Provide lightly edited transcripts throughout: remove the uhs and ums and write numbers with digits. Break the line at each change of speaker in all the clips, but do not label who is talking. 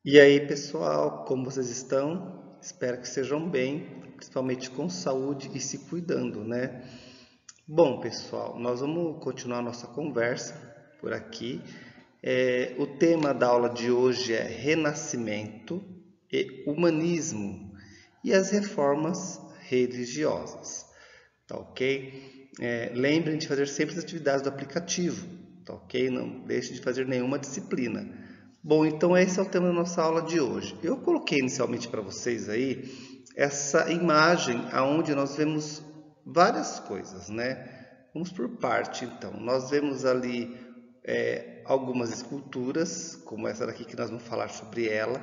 E aí, pessoal, como vocês estão? Espero que estejam bem, principalmente com saúde e se cuidando, né? Bom, pessoal, nós vamos continuar nossa conversa por aqui. O tema da aula de hoje é Renascimento e Humanismo e as reformas religiosas, tá ok? Lembrem de fazer sempre as atividades do aplicativo, tá ok? Não deixe de fazer nenhuma disciplina. Bom, então esse é o tema da nossa aula de hoje. Eu coloquei inicialmente para vocês aí essa imagem aonde nós vemos várias coisas, né? Vamos por parte, então. Nós vemos ali algumas esculturas, como essa daqui que nós vamos falar sobre ela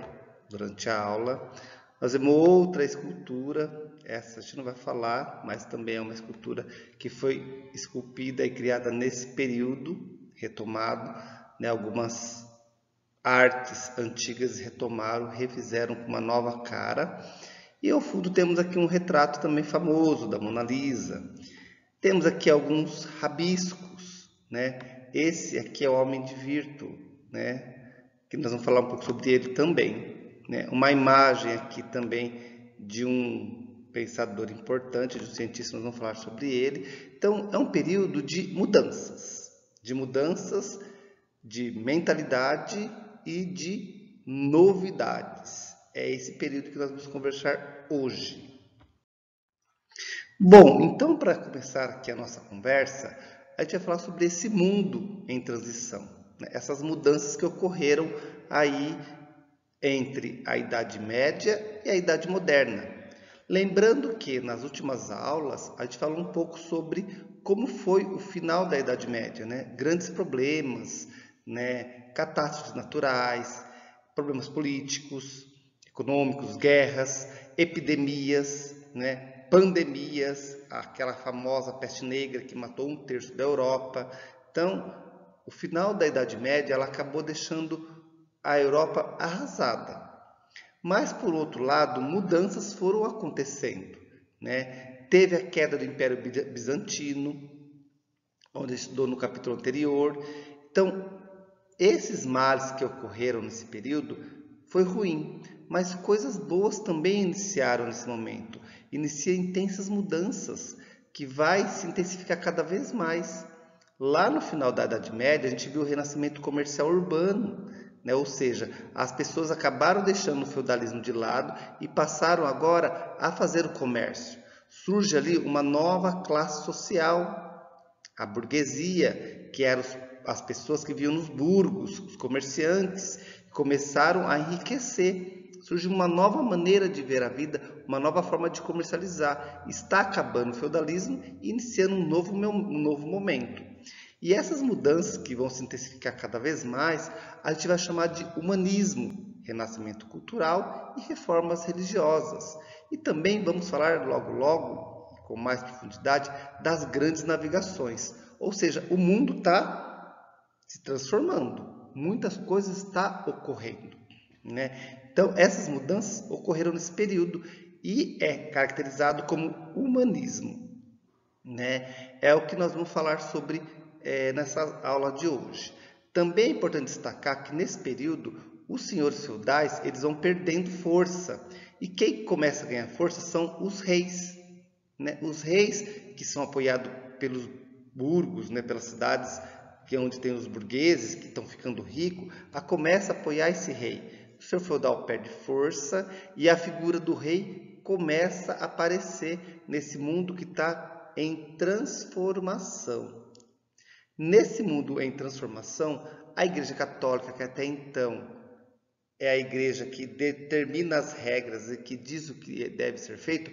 durante a aula. Nós vemos outra escultura, essa a gente não vai falar, mas também é uma escultura que foi esculpida e criada nesse período, retomado, né? Algumas artes antigas retomaram, refizeram com uma nova cara. E ao fundo temos aqui um retrato também famoso da Mona Lisa. Temos aqui alguns rabiscos, né? Esse aqui é o Homem de Virtu, né? Que nós vamos falar um pouco sobre ele também, né? Uma imagem aqui também de um pensador importante, de um cientista, nós vamos falar sobre ele. Então, é um período de mudanças de mentalidade e de novidades. É esse período que nós vamos conversar hoje. Bom, então para começar aqui a nossa conversa, a gente vai falar sobre esse mundo em transição, né? Essas mudanças que ocorreram aí entre a Idade Média e a Idade Moderna. Lembrando que nas últimas aulas a gente falou um pouco sobre como foi o final da Idade Média, né? Grandes problemas, né? Catástrofes naturais, problemas políticos, econômicos, guerras, epidemias, né? Pandemias, aquela famosa peste negra que matou 1/3 da Europa. Então, o final da Idade Média ela acabou deixando a Europa arrasada. Mas, por outro lado, mudanças foram acontecendo, né? Teve a queda do Império Bizantino, onde estudou no capítulo anterior. Então, esses males que ocorreram nesse período foi ruim, mas coisas boas também iniciaram nesse momento. Inicia intensas mudanças que vai se intensificar cada vez mais. Lá no final da Idade Média, a gente viu o renascimento comercial urbano, né? Ou seja, as pessoas acabaram deixando o feudalismo de lado e passaram agora a fazer o comércio. Surge ali uma nova classe social, a burguesia, que eram as pessoas que viviam nos burgos, os comerciantes, começaram a enriquecer. Surge uma nova maneira de ver a vida, uma nova forma de comercializar. Está acabando o feudalismo e iniciando um novo momento. E essas mudanças que vão se intensificar cada vez mais, a gente vai chamar de humanismo, renascimento cultural e reformas religiosas. E também vamos falar logo, com mais profundidade, das grandes navegações. Ou seja, o mundo está se transformando, muitas coisas estão ocorrendo, né? Então, essas mudanças ocorreram nesse período e é caracterizado como humanismo, né? É o que nós vamos falar sobre nessa aula de hoje. Também é importante destacar que nesse período os senhores feudais eles vão perdendo força e quem começa a ganhar força são os reis, né? Os reis que são apoiados pelos burgos, né? Pelas cidades que é onde tem os burgueses que estão ficando ricos, começa a apoiar esse rei. O senhor feudal perde força e a figura do rei começa a aparecer nesse mundo que está em transformação. Nesse mundo em transformação, a Igreja Católica, que até então é a igreja que determina as regras e que diz o que deve ser feito,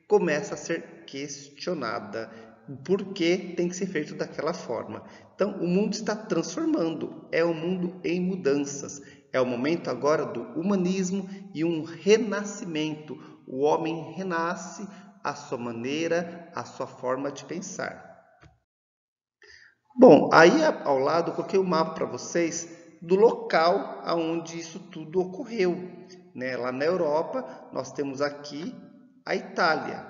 começa a ser questionada. Por que tem que ser feito daquela forma? Então, o mundo está transformando, é um mundo em mudanças. É o momento agora do humanismo e um renascimento. O homem renasce à sua maneira, à sua forma de pensar. Bom, aí ao lado eu coloquei o mapa para vocês do local onde isso tudo ocorreu, né? Lá na Europa, nós temos aqui a Itália,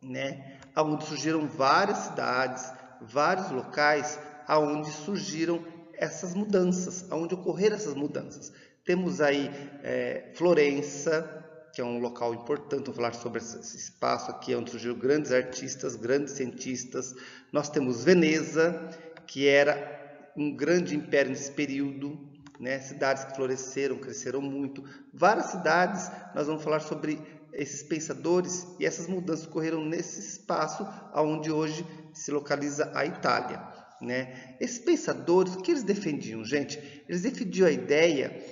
né? Onde surgiram várias cidades, vários locais aonde surgiram essas mudanças, aonde ocorreram essas mudanças. Temos aí Florença, que é um local importante, vou falar sobre esse espaço aqui, onde surgiram grandes artistas, grandes cientistas. Nós temos Veneza, que era um grande império nesse período, né? Cidades que floresceram, cresceram muito. Várias cidades, nós vamos falar sobre esses pensadores e essas mudanças ocorreram nesse espaço onde hoje se localiza a Itália, né? Esses pensadores, o que eles defendiam, gente? Eles defendiam a ideia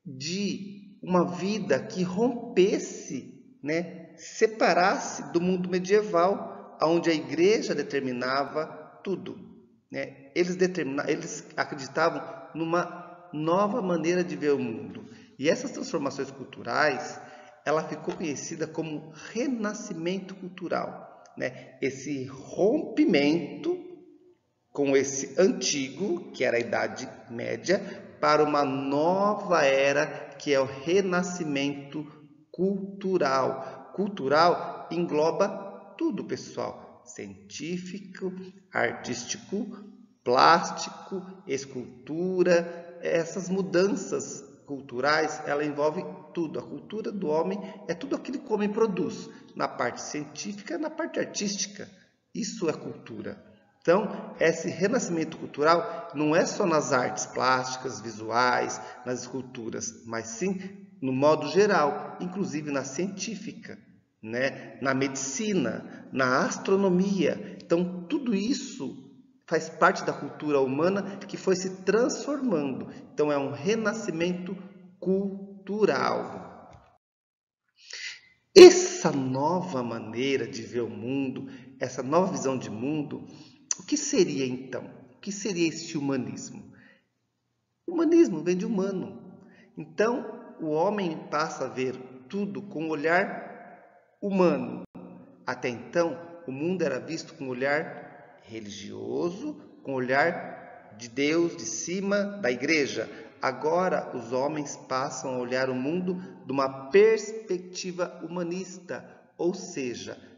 de uma vida que rompesse, né, separasse do mundo medieval, onde a igreja determinava tudo, né? Eles acreditavam numa nova maneira de ver o mundo. E essas transformações culturais, ela ficou conhecida como renascimento cultural, né? Esse rompimento com esse antigo, que era a Idade Média, para uma nova era, que é o renascimento cultural. Cultural engloba tudo, pessoal: científico, artístico, plástico, escultura. Essas mudanças culturais, ela envolve tudo. A cultura do homem é tudo aquilo que o homem produz, na parte científica, na parte artística. Isso é cultura. Então, esse renascimento cultural não é só nas artes plásticas, visuais, nas esculturas, mas sim no modo geral, inclusive na científica, né? Na medicina, na astronomia. Então, tudo isso faz parte da cultura humana que foi se transformando. Então, é um renascimento cultural. Essa nova maneira de ver o mundo, essa nova visão de mundo, o que seria então? O que seria esse humanismo? O humanismo vem de humano. Então, o homem passa a ver tudo com um olhar humano. Até então, o mundo era visto com um olhar religioso, com um olhar de Deus, de cima, da igreja. Agora, os homens passam a olhar o mundo de uma perspectiva humanista, ou seja,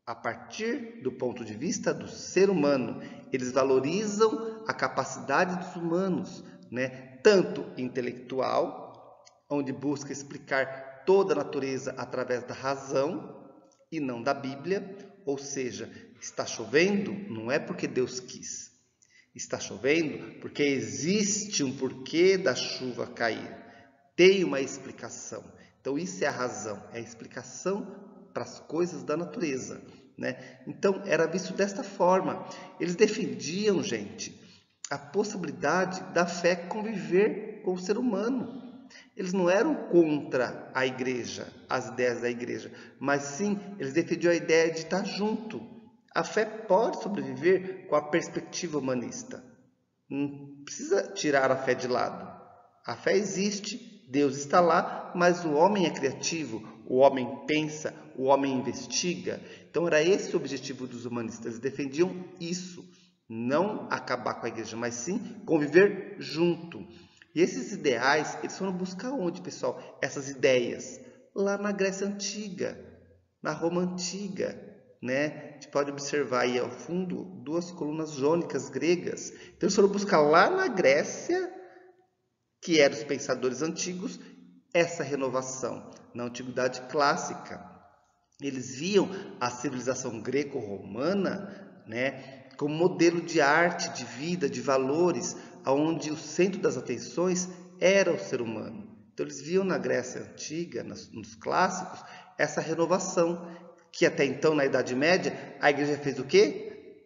a partir do ponto de vista do ser humano. Eles valorizam a capacidade dos humanos, né? Tanto intelectual, onde busca explicar toda a natureza através da razão e não da Bíblia, ou seja, está chovendo não é porque Deus quis, está chovendo porque existe um porquê da chuva cair, tem uma explicação. Então isso é a razão, é a explicação para as coisas da natureza, né? Então era visto desta forma. Eles defendiam, gente, a possibilidade da fé conviver com o ser humano. Eles não eram contra a igreja, as ideias da igreja, mas sim, eles defendiam a ideia de estar junto. A fé pode sobreviver com a perspectiva humanista. Não precisa tirar a fé de lado. A fé existe, Deus está lá, mas o homem é criativo, o homem pensa, o homem investiga. Então era esse o objetivo dos humanistas. Eles defendiam isso, não acabar com a igreja, mas sim conviver junto. E esses ideais, eles foram buscar onde, pessoal? Essas ideias lá na Grécia Antiga, na Roma Antiga, né? A gente pode observar aí ao fundo duas colunas jônicas gregas. Então eles foram buscar lá na Grécia, que eram os pensadores antigos, essa renovação. Na Antiguidade Clássica, eles viam a civilização greco-romana, né, como modelo de arte, de vida, de valores, onde o centro das atenções era o ser humano. Então eles viam na Grécia Antiga, nos clássicos, essa renovação, que até então, na Idade Média, a igreja fez o quê?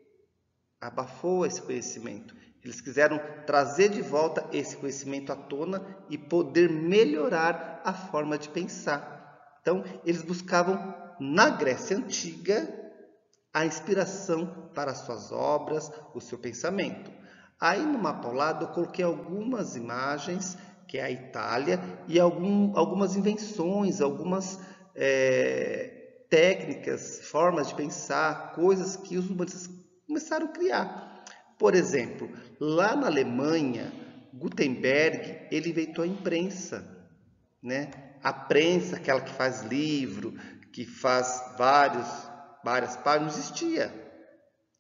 Abafou esse conhecimento. Eles quiseram trazer de volta esse conhecimento à tona e poder melhorar a forma de pensar. Então, eles buscavam na Grécia Antiga a inspiração para as suas obras, o seu pensamento. Aí no mapa ao lado eu coloquei algumas imagens, que é a Itália, e algumas invenções, algumas técnicas, formas de pensar, coisas que os humanistas começaram a criar. Por exemplo, lá na Alemanha, Gutenberg, ele inventou a imprensa, né? A prensa, aquela que faz livro, que faz várias páginas, não existia.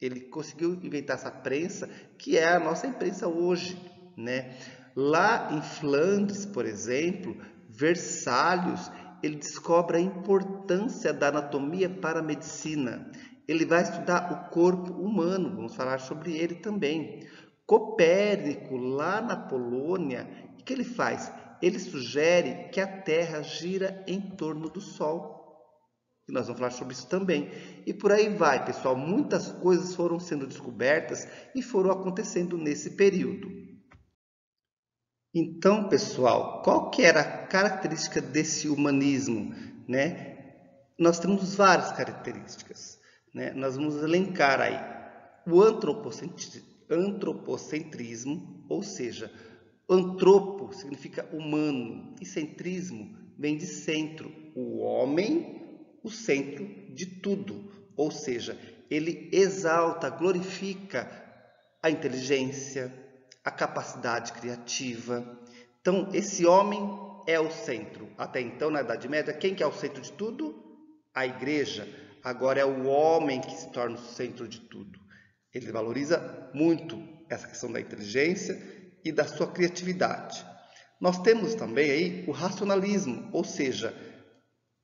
Ele conseguiu inventar essa prensa, que é a nossa imprensa hoje, né? Lá em Flandres, por exemplo, Versalhes, ele descobre a importância da anatomia para a medicina. Ele vai estudar o corpo humano, vamos falar sobre ele também. Copérnico, lá na Polônia, o que ele faz? Ele sugere que a Terra gira em torno do Sol. E nós vamos falar sobre isso também. E por aí vai, pessoal. Muitas coisas foram sendo descobertas e foram acontecendo nesse período. Então, pessoal, qual que era a característica desse humanismo, né? Nós temos várias características, né? Nós vamos elencar aí o antropocentrismo, ou seja, antropo significa humano e centrismo vem de centro, o homem, o centro de tudo, ou seja, ele exalta, glorifica a inteligência, a capacidade criativa. Então, esse homem é o centro. Até então, na Idade Média, quem que é o centro de tudo? A igreja. Agora é o homem que se torna o centro de tudo. Ele valoriza muito essa questão da inteligência e da sua criatividade. Nós temos também aí o racionalismo, ou seja,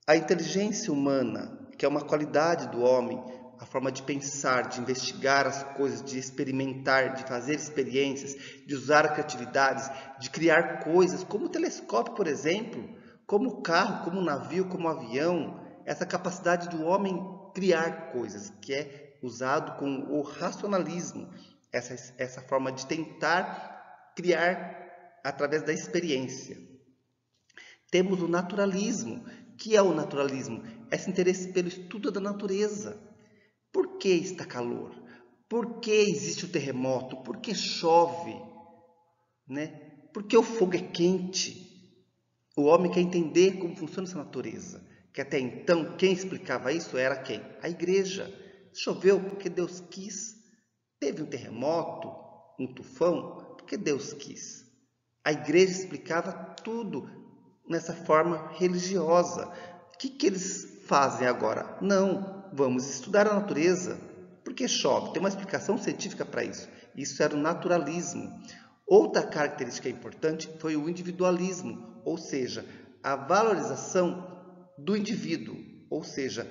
a inteligência humana, que é uma qualidade do homem, a forma de pensar, de investigar as coisas, de experimentar, de fazer experiências, de usar a criatividade, de criar coisas, como o telescópio, por exemplo, como o carro, como o navio, como o avião, essa capacidade do homem criar coisas, que é usado com o racionalismo, essa forma de tentar criar através da experiência. Temos o naturalismo. O que é o naturalismo? Esse interesse pelo estudo da natureza. Por que está calor? Por que existe o terremoto? Por que chove? Né? Por que o fogo é quente? O homem quer entender como funciona essa natureza. Que até então, quem explicava isso era quem? A igreja. Choveu porque Deus quis. Teve um terremoto, um tufão, porque Deus quis. A igreja explicava tudo nessa forma religiosa. O que eles fazem agora? Não, vamos estudar a natureza. Por que chove? Tem uma explicação científica para isso. Isso era o naturalismo. Outra característica importante foi o individualismo, ou seja, a valorização do indivíduo, ou seja,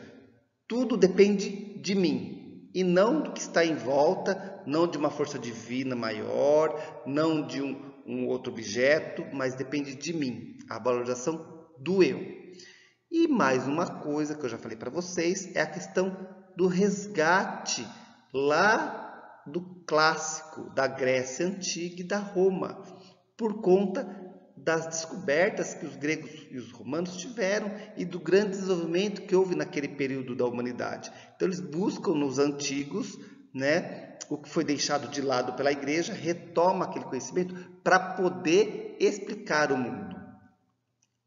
tudo depende de mim e não do que está em volta, não de uma força divina maior, não de um outro objeto, mas depende de mim, a valorização do eu. E mais uma coisa que eu já falei para vocês é a questão do resgate lá do clássico da Grécia Antiga e da Roma, por conta das descobertas que os gregos e os romanos tiveram e do grande desenvolvimento que houve naquele período da humanidade. Então eles buscam nos antigos, né, o que foi deixado de lado pela igreja, retoma aquele conhecimento para poder explicar o mundo.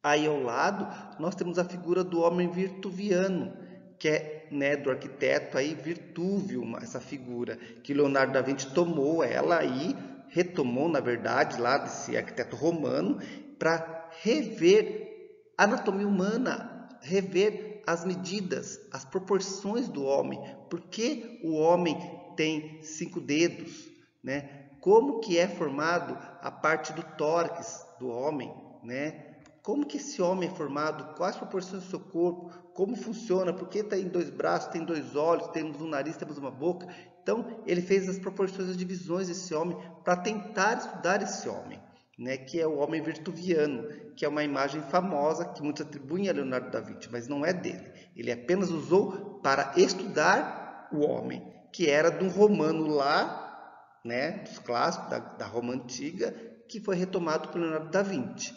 Aí ao lado nós temos a figura do homem virtuviano, que é, né, do arquiteto aí Virtúvio, essa figura que Leonardo da Vinci tomou ela e retomou, na verdade, lá desse arquiteto romano, para rever a anatomia humana, rever as medidas, as proporções do homem. Por que o homem tem 5 dedos? Né? Como que é formado a parte do tórax do homem? Né? Como que esse homem é formado? Quais as proporções do seu corpo? Como funciona? Por que tem 2 braços, tem 2 olhos, temos um nariz, temos uma boca? Então, ele fez as proporções, as divisões desse homem para tentar estudar esse homem, né? Que é o homem virtuviano, que é uma imagem famosa que muitos atribuem a Leonardo da Vinci, mas não é dele. Ele apenas usou para estudar o homem, que era de um romano lá, né? Dos clássicos da Roma Antiga, que foi retomado por Leonardo da Vinci.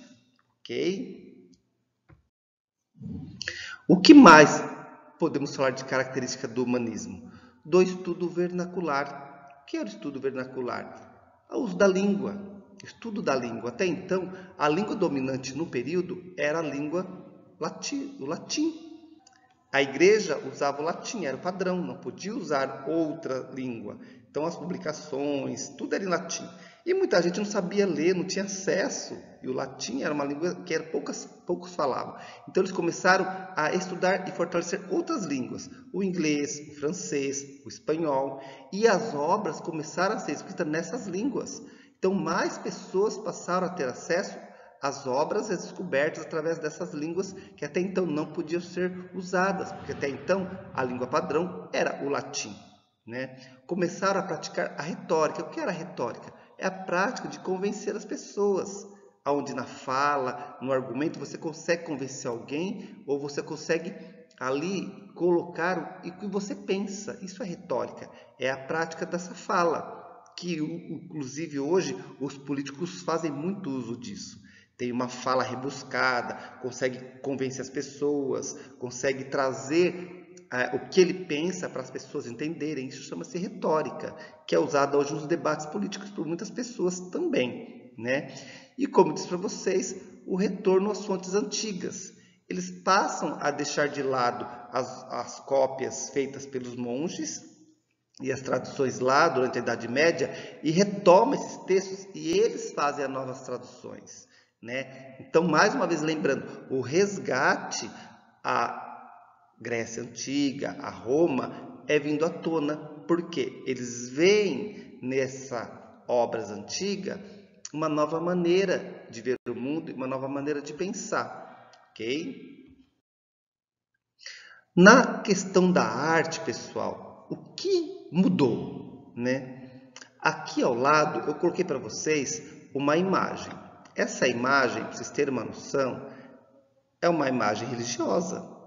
Ok? O que mais podemos falar de característica do humanismo? Do estudo vernacular. O que era o estudo vernacular? O uso da língua, estudo da língua. Até então, a língua dominante no período era a língua o latim. A igreja usava o latim, era o padrão, não podia usar outra língua. Então, as publicações, tudo era em latim. E muita gente não sabia ler, não tinha acesso. E o latim era uma língua que poucos falavam. Então, eles começaram a estudar e fortalecer outras línguas. O inglês, o francês, o espanhol. E as obras começaram a ser escritas nessas línguas. Então, mais pessoas passaram a ter acesso às obras e às descobertas através dessas línguas que até então não podiam ser usadas, porque até então a língua padrão era o latim, né? Começaram a praticar a retórica. O que era a retórica? É a prática de convencer as pessoas, onde na fala, no argumento, você consegue convencer alguém ou você consegue ali colocar o que você pensa. Isso é retórica, é a prática dessa fala, que inclusive hoje os políticos fazem muito uso disso. Tem uma fala rebuscada, consegue convencer as pessoas, consegue trazer o que ele pensa para as pessoas entenderem. Isso chama-se retórica, que é usada hoje nos debates políticos por muitas pessoas também, né? E como disse para vocês, o retorno às fontes antigas. Eles passam a deixar de lado as cópias feitas pelos monges e as traduções lá durante a Idade Média e retomam esses textos e eles fazem as novas traduções, né? Então, mais uma vez lembrando, o resgate à Grécia Antiga, a Roma, é vindo à tona, porque eles veem nessa obras antigas uma nova maneira de ver o mundo e uma nova maneira de pensar, ok? Na questão da arte, pessoal, o que mudou, né? Aqui ao lado eu coloquei para vocês uma imagem. Essa imagem, para vocês terem uma noção, é uma imagem religiosa.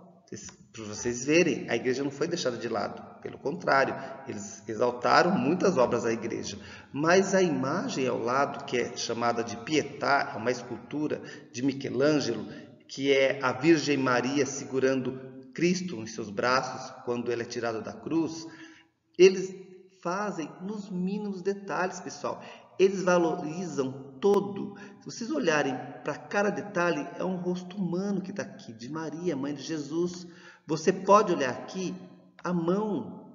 Para vocês verem, a igreja não foi deixada de lado. Pelo contrário, eles exaltaram muitas obras da igreja. Mas a imagem ao lado, que é chamada de Pietà, é uma escultura de Michelangelo, que é a Virgem Maria segurando Cristo em seus braços quando ele é tirado da cruz, eles fazem nos mínimos detalhes, pessoal. Eles valorizam todo. Se vocês olharem para cada detalhe, é um rosto humano que está aqui, de Maria, mãe de Jesus. Você pode olhar aqui a mão,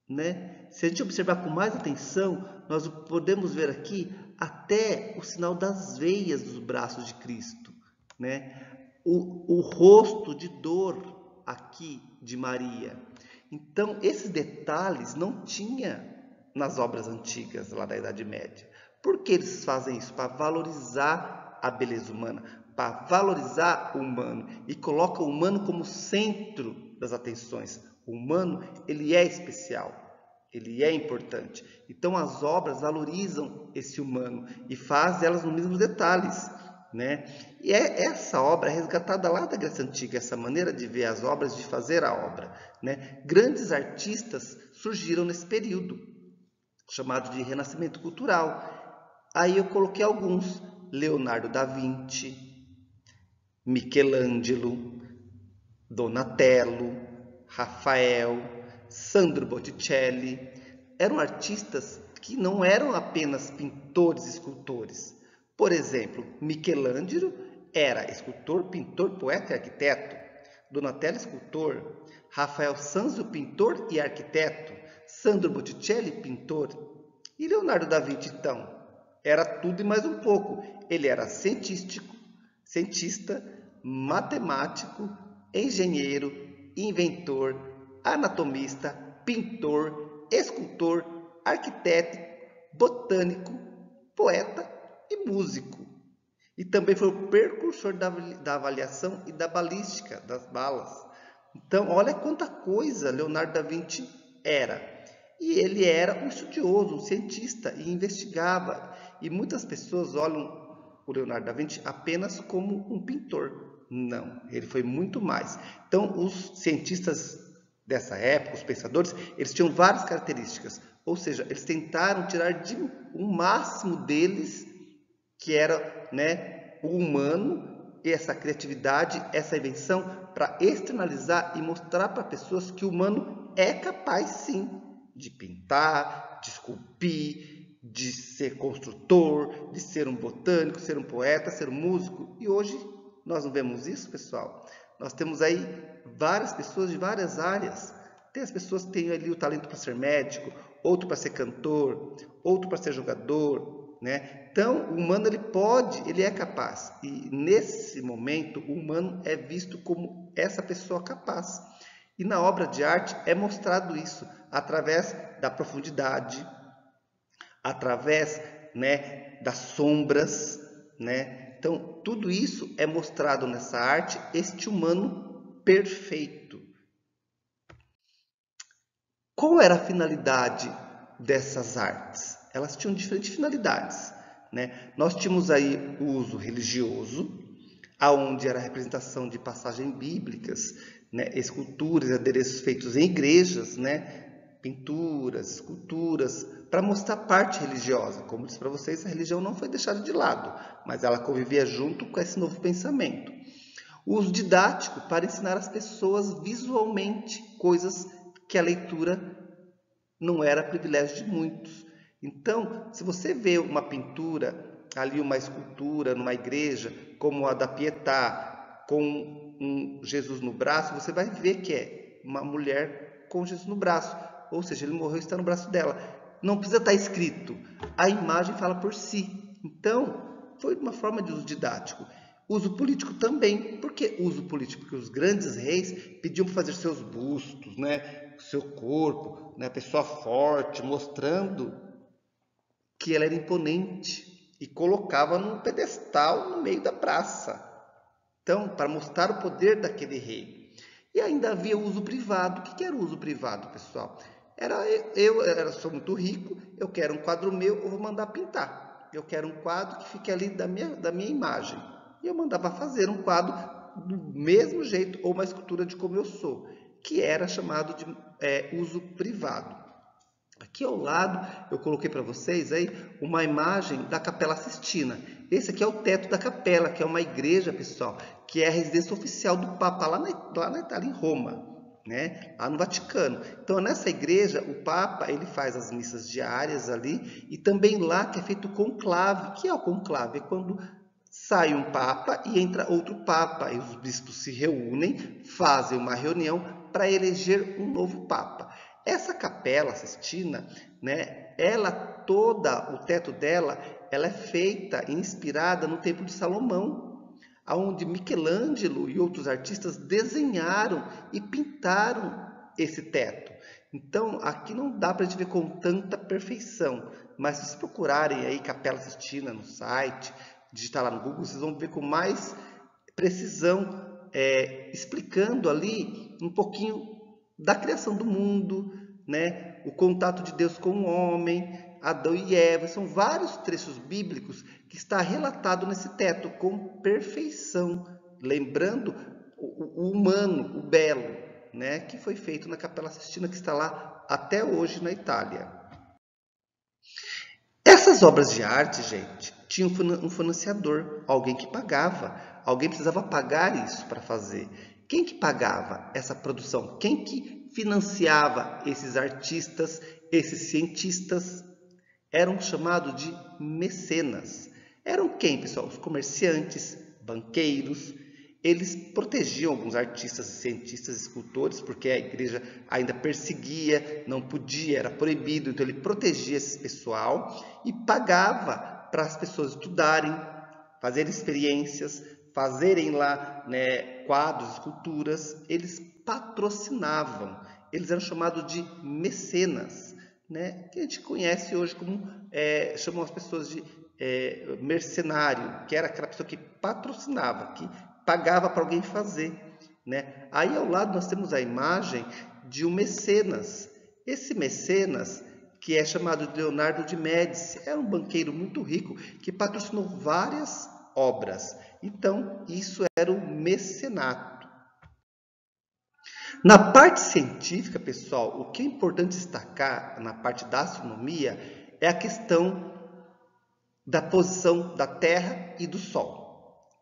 né? Se a gente observar com mais atenção, nós podemos ver aqui até o sinal das veias dos braços de Cristo, né? O rosto de dor aqui de Maria. Então, esses detalhes não tinha nas obras antigas lá da Idade Média. Por que eles fazem isso? Para valorizar a beleza humana, para valorizar o humano e coloca o humano como centro das atenções. O humano, ele é especial, ele é importante. Então, as obras valorizam esse humano e fazem elas nos mesmos detalhes, né? E essa obra é resgatada lá da Grécia Antiga, essa maneira de ver as obras, de fazer a obra, né? Grandes artistas surgiram nesse período, chamado de Renascimento Cultural. Aí eu coloquei alguns: Leonardo da Vinci, Michelangelo, Donatello, Rafael, Sandro Botticelli. Eram artistas que não eram apenas pintores e escultores. Por exemplo, Michelangelo era escultor, pintor, poeta e arquiteto. Donatello, escultor. Rafael Sanzio, pintor e arquiteto. Sandro Botticelli, pintor. E Leonardo da Vinci, então? Era tudo e mais um pouco. Ele era cientista, matemático, engenheiro, inventor, anatomista, pintor, escultor, arquiteto, botânico, poeta e músico. E também foi o precursor da avaliação e da balística das balas. Então, olha quanta coisa Leonardo da Vinci era. E ele era um estudioso, um cientista e investigava. E muitas pessoas olham o Leonardo da Vinci apenas como um pintor. Não, ele foi muito mais. Então, os cientistas dessa época, os pensadores, eles tinham várias características. Ou seja, eles tentaram tirar de um máximo deles, que era, né, o humano, essa criatividade, essa invenção, para externalizar e mostrar para pessoas que o humano é capaz, sim, de pintar, de esculpir, de ser construtor, de ser um botânico, ser um poeta, ser um músico. E hoje nós não vemos isso, pessoal. Nós temos aí várias pessoas de várias áreas. Tem as pessoas que têm ali o talento para ser médico, outro para ser cantor, outro para ser jogador, né? Então, o humano ele é capaz. E nesse momento, o humano é visto como essa pessoa capaz. E na obra de arte é mostrado isso através da profundidade, através, né, das sombras, né? Então, tudo isso é mostrado nessa arte, este humano perfeito. Qual era a finalidade dessas artes? Elas tinham diferentes finalidades, né? Nós tínhamos aí o uso religioso, aonde era a representação de passagens bíblicas, né? Esculturas, adereços feitos em igrejas, né? Pinturas, esculturas, para mostrar parte religiosa. Como disse para vocês, a religião não foi deixada de lado, mas ela convivia junto com esse novo pensamento. O uso didático para ensinar as pessoas visualmente coisas que a leitura não era privilégio de muitos. Então, se você vê uma pintura, ali uma escultura numa igreja, como a da Pietà, com um Jesus no braço, você vai ver que é uma mulher com Jesus no braço. Ou seja, ele morreu e está no braço dela. Não precisa estar escrito. A imagem fala por si. Então, foi uma forma de uso didático. Uso político também. Por que uso político? Porque os grandes reis pediam para fazer seus bustos, né? Seu corpo, né? Pessoa forte, mostrando que ela era imponente e colocava num pedestal no meio da praça. Então, para mostrar o poder daquele rei. E ainda havia o uso privado. O que era o uso privado, pessoal? Eu sou muito rico, eu quero um quadro meu, eu vou mandar pintar. Eu quero um quadro que fique ali da minha imagem. E eu mandava fazer um quadro do mesmo jeito, ou uma escultura de como eu sou, que era chamado de uso privado. Aqui ao lado eu coloquei para vocês aí uma imagem da Capela Sistina. Esse aqui é o teto da capela, que é uma igreja, pessoal, que é a residência oficial do Papa lá na Itália, em Roma, né? Lá no Vaticano. Então, nessa igreja, o Papa ele faz as missas diárias ali e também lá que é feito o conclave. O que é o conclave? É quando sai um Papa e entra outro Papa, e os bispos se reúnem, fazem uma reunião para eleger um novo Papa. Essa Capela Sistina, né, o teto dela, ela é feita e inspirada no Templo de Salomão, onde Michelangelo e outros artistas desenharam e pintaram esse teto. Então, aqui não dá para a gente ver com tanta perfeição, mas se vocês procurarem aí Capela Sistina no site, digitar lá no Google, vocês vão ver com mais precisão, explicando ali um pouquinho da criação do mundo, né? O contato de Deus com o homem, Adão e Eva. São vários trechos bíblicos que está relatado nesse teto com perfeição, lembrando o humano, o belo, né? Que foi feito na Capela Sistina, que está lá até hoje na Itália. Essas obras de arte, gente, tinham um financiador, alguém que pagava, alguém precisava pagar isso para fazer. Quem que pagava essa produção? Quem que financiava esses artistas, esses cientistas? Eram chamados de mecenas. Eram quem, pessoal? Os comerciantes, banqueiros. Eles protegiam alguns artistas, cientistas, escultores, porque a igreja ainda perseguia, não podia, era proibido. Então ele protegia esse pessoal e pagava para as pessoas estudarem, fazerem experiências, fazerem lá, né, quadros, esculturas. Eles patrocinavam. Eles eram chamados de mecenas, né, que a gente conhece hoje como, chamam as pessoas de mercenário, que era aquela pessoa que patrocinava, que pagava para alguém fazer, né? Aí ao lado nós temos a imagem de um mecenas. Esse mecenas, que é chamado de Leonardo de Médici, era um banqueiro muito rico que patrocinou várias obras. Então, isso era o mecenato. Na parte científica, pessoal, o que é importante destacar na parte da astronomia é a questão da posição da Terra e do Sol.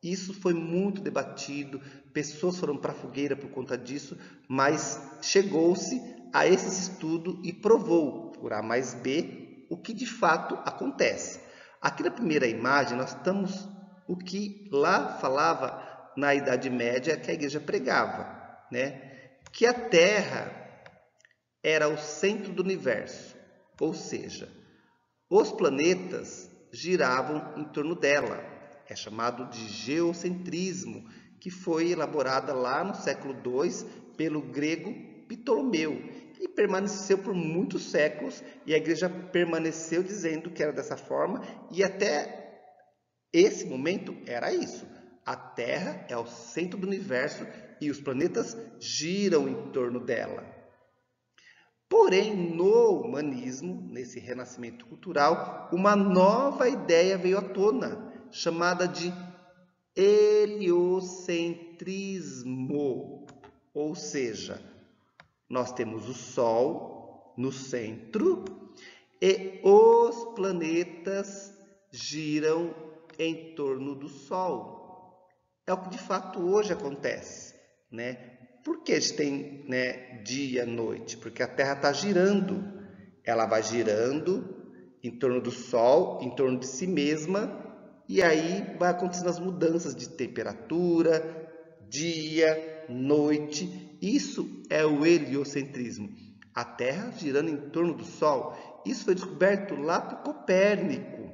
Isso foi muito debatido, pessoas foram para a fogueira por conta disso, mas chegou-se a esse estudo e provou, por A mais B, o que de fato acontece. Aqui na primeira imagem nós estamos o que lá falava na Idade Média que a igreja pregava, né? Que a Terra era o centro do universo, ou seja, os planetas giravam em torno dela. É chamado de geocentrismo, que foi elaborada lá no século II pelo grego Ptolomeu, e permaneceu por muitos séculos, e a igreja permaneceu dizendo que era dessa forma, e até esse momento era isso. A Terra é o centro do universo e os planetas giram em torno dela. Porém, no humanismo, nesse renascimento cultural, uma nova ideia veio à tona, chamada de heliocentrismo. Ou seja, nós temos o Sol no centro e os planetas giram em torno do Sol. É o que de fato hoje acontece, né? Por que a gente tem, né, dia e noite? Porque a Terra está girando. Ela vai girando em torno do Sol, em torno de si mesma, e aí vai acontecendo as mudanças de temperatura, dia, noite. Isso é o heliocentrismo. A Terra girando em torno do Sol. Isso foi descoberto lá por Copérnico,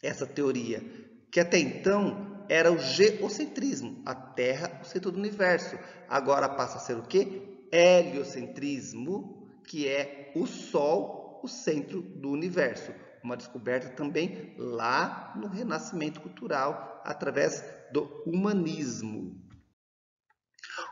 essa teoria, que até então era o geocentrismo, a Terra, o centro do universo. Agora passa a ser o quê? Heliocentrismo, que é o Sol, o centro do universo. Uma descoberta também lá no Renascimento Cultural, através do humanismo.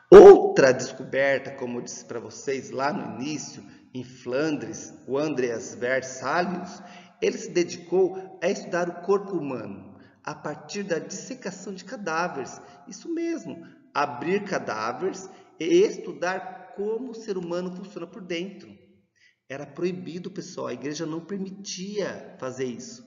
Outra descoberta, como eu disse para vocês lá no início, em Flandres, o Andreas Vesalius, ele se dedicou a estudar o corpo humano a partir da dissecação de cadáveres. Isso mesmo, abrir cadáveres e estudar como o ser humano funciona por dentro. Era proibido, pessoal, a igreja não permitia fazer isso.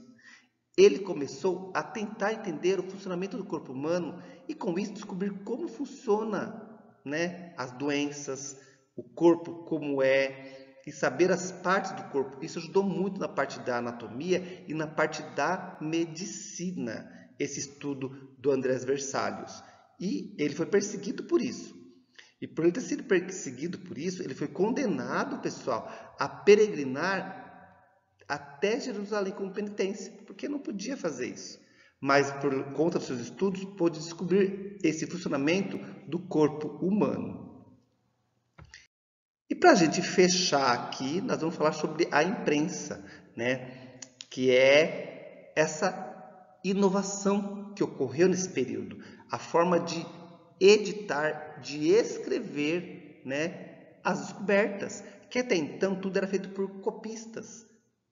Ele começou a tentar entender o funcionamento do corpo humano e com isso descobrir como funciona, né, as doenças, o corpo como é, e saber as partes do corpo. Isso ajudou muito na parte da anatomia e na parte da medicina, esse estudo do Andreas Vesalius. E ele foi perseguido por isso. E por ele ter sido perseguido por isso, ele foi condenado, pessoal, a peregrinar até Jerusalém como penitência, porque não podia fazer isso. Mas, por conta dos seus estudos, pôde descobrir esse funcionamento do corpo humano. E para a gente fechar aqui, nós vamos falar sobre a imprensa, né? Que é essa inovação que ocorreu nesse período. A forma de editar, de escrever, né, as descobertas, que até então tudo era feito por copistas.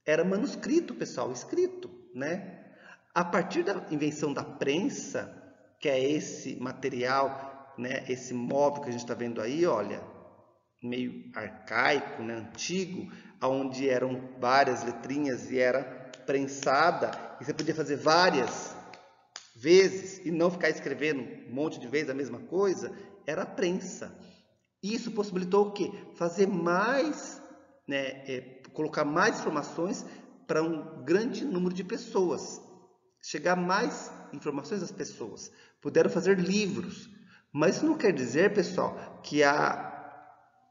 Era manuscrito, pessoal, escrito, né? A partir da invenção da prensa, que é esse material, né, esse móvel que a gente está vendo aí, olha, meio arcaico, né, antigo, onde eram várias letrinhas e era prensada, e você podia fazer várias vezes e não ficar escrevendo um monte de vezes a mesma coisa, era a prensa. Isso possibilitou o quê? Fazer mais, né, colocar mais informações para um grande número de pessoas, chegar mais informações às pessoas. Puderam fazer livros, mas isso não quer dizer, pessoal, que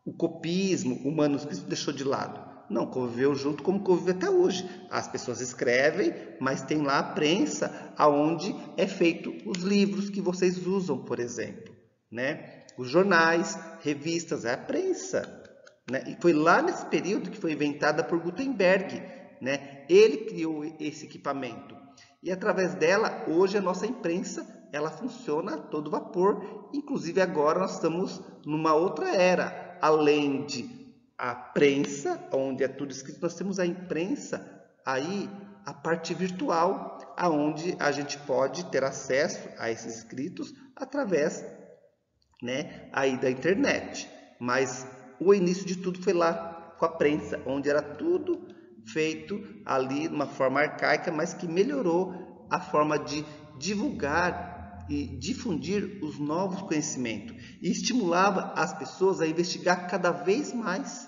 o copismo, o manuscrito deixou de lado. Não, conviveu junto como convive até hoje. As pessoas escrevem, mas tem lá a prensa, aonde é feito os livros que vocês usam, por exemplo, né? Os jornais, revistas, é a prensa, né? E foi lá nesse período que foi inventada por Gutenberg, né? Ele criou esse equipamento. E através dela, hoje a nossa imprensa, ela funciona a todo vapor. Inclusive agora nós estamos numa outra era. Além de a prensa, onde é tudo escrito, nós temos a imprensa, aí a parte virtual, aonde a gente pode ter acesso a esses escritos através, né, aí da internet. Mas o início de tudo foi lá com a prensa, onde era tudo feito ali de uma forma arcaica, mas que melhorou a forma de divulgar e difundir os novos conhecimentos e estimulava as pessoas a investigar cada vez mais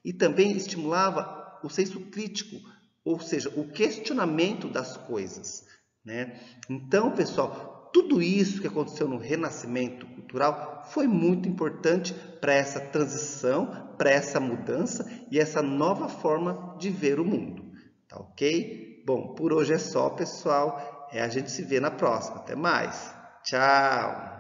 e também estimulava o senso crítico, ou seja, o questionamento das coisas, né? Então, pessoal, tudo isso que aconteceu no Renascimento Cultural foi muito importante para essa transição, para essa mudança e essa nova forma de ver o mundo, tá ok? Bom, por hoje é só, pessoal. A gente se vê na próxima. Até mais. Tchau!